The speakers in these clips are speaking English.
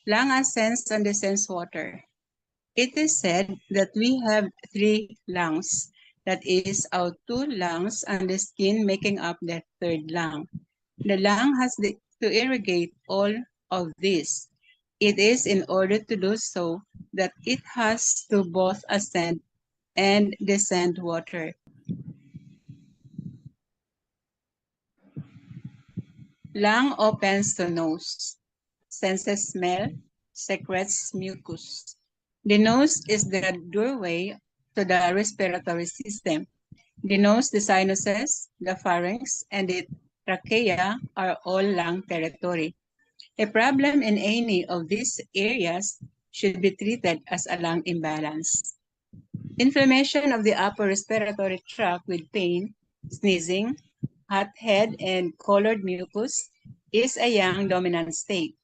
Lung ascends and descends water. It is said that we have three lungs, that is, our two lungs and the skin making up the third lung. The lung has to irrigate all of this. It is in order to do so that it has to both ascend and descend water. Lung opens to nose, senses smell, secretes mucus. The nose is the doorway to the respiratory system. The nose, the sinuses, the pharynx, and the trachea are all lung territory. A problem in any of these areas should be treated as a lung imbalance. Inflammation of the upper respiratory tract with pain, sneezing, hot head, and colored mucus is a yang dominant state,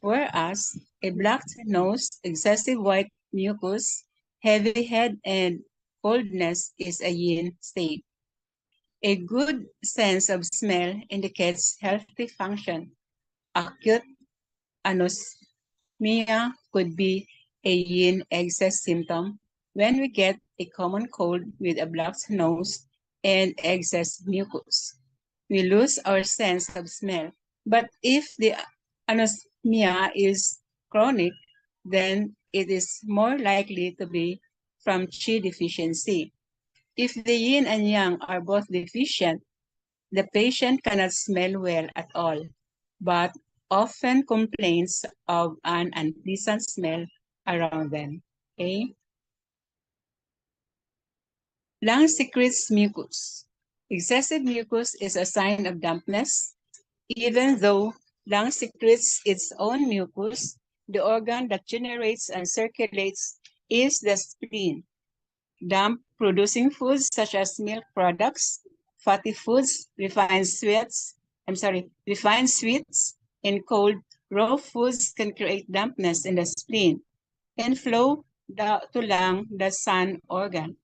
whereas a blocked nose, excessive white mucus, heavy head, and coldness is a yin state. A good sense of smell indicates healthy function. Acute anosmia could be a yin excess symptom when we get a common cold with a blocked nose and excess mucus. We lose our sense of smell. But if the anosmia is chronic, then it is more likely to be from qi deficiency. If the yin and yang are both deficient, the patient cannot smell well at all, but often complains of an unpleasant smell around them. Okay? Lung secretes mucus. Excessive mucus is a sign of dampness. Even though lung secretes its own mucus, the organ that generates and circulates is the spleen. Damp producing foods such as milk products, fatty foods, refined sweets, and cold raw foods can create dampness in the spleen and flow to lung, the sun organ.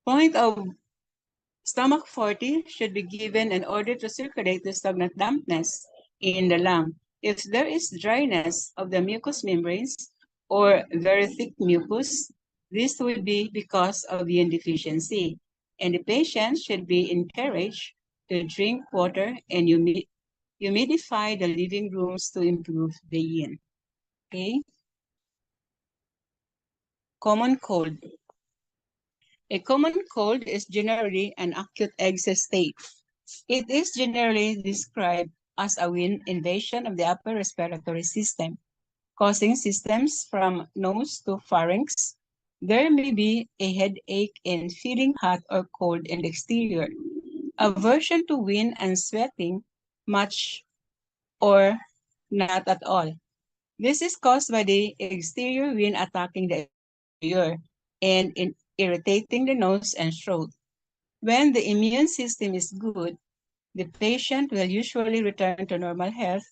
Point of stomach 40 should be given in order to circulate the stagnant dampness in the lung. If there is dryness of the mucous membranes or very thick mucus, this will be because of yin deficiency, and the patient should be encouraged to drink water and humidify the living rooms to improve the yin. Okay? Common cold. A common cold is generally an acute excess state. It is generally described as a wind invasion of the upper respiratory system, causing systems from nose to pharynx. There may be a headache and feeling hot or cold in the exterior, aversion to wind and sweating much or not at all. This is caused by the exterior wind attacking the interior and irritating the nose and throat. When the immune system is good, the patient will usually return to normal health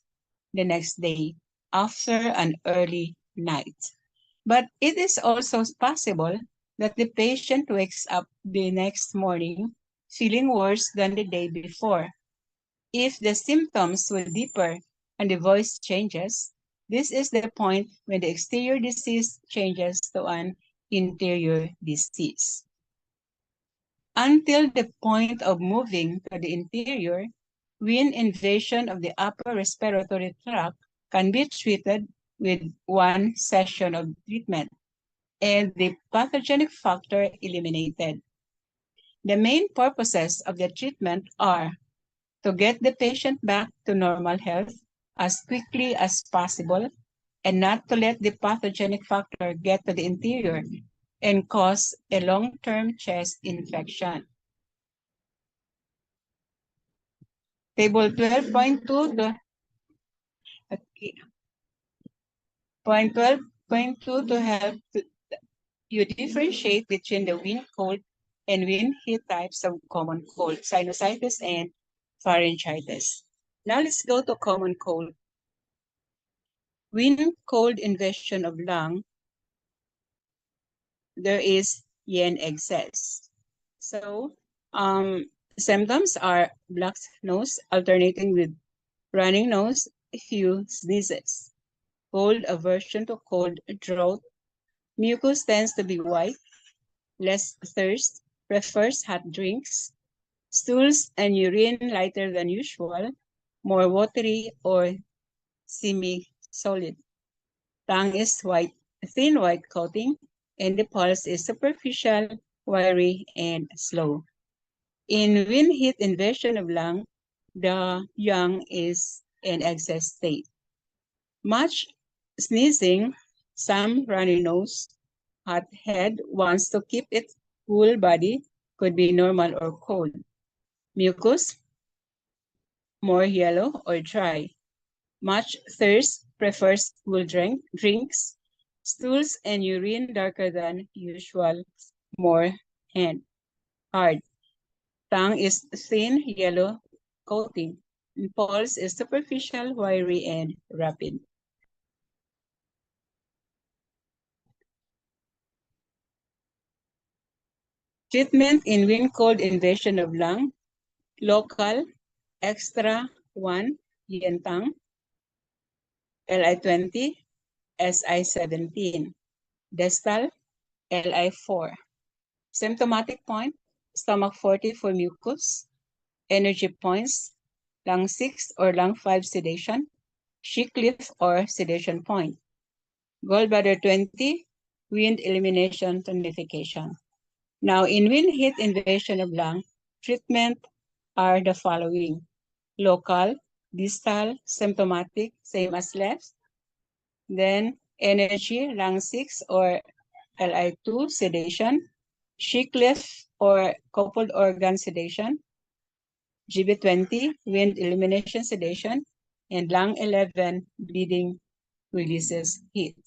the next day after an early night. But it is also possible that the patient wakes up the next morning feeling worse than the day before. If the symptoms will deeper and the voice changes, this is the point when the exterior disease changes to an interior disease. Until the point of moving to the interior, wind invasion of the upper respiratory tract can be treated with one session of treatment and the pathogenic factor eliminated. The main purposes of the treatment are to get the patient back to normal health as quickly as possible and not to let the pathogenic factor get to the interior and cause a long-term chest infection. Table 12.2 to okay. Point 12.2 to help you differentiate between the wind cold and wind heat types of common cold, sinusitis and pharyngitis. Now let's go to common cold. Wind cold invasion of lung, there is yin excess. So symptoms are blocked nose alternating with running nose, few sneezes. cold aversion to cold, drought. Mucus tends to be white, less thirst, prefers hot drinks. Stools and urine lighter than usual, more watery or semi-solid. Tongue is white, thin white coating, and the pulse is superficial, wiry, and slow. In wind heat invasion of lung, the young is in excess state. Much sneezing, some runny nose, hot head wants to keep its cool body, could be normal or cold. Mucus, more yellow or dry. Much thirst, prefers cool drinks. Stools and urine darker than usual, more and hard. Tongue is thin yellow coating. Pulse is superficial, wiry, and rapid. Treatment in wind cold invasion of lung, local, extra 1, Yentang, Li20, Si17, distal, Li4. Symptomatic point, stomach 40 for mucus, energy points, lung 6 or lung 5 sedation, Shickliff or sedation point. Gallbladder 20, wind elimination tonification. Now, in wind heat invasion of lung, treatment are the following. Local, distal, symptomatic, same as left. Then energy, lung 6 or Li2 sedation, Shickliff or coupled organ sedation, GB20, wind elimination sedation, and lung 11, bleeding releases heat.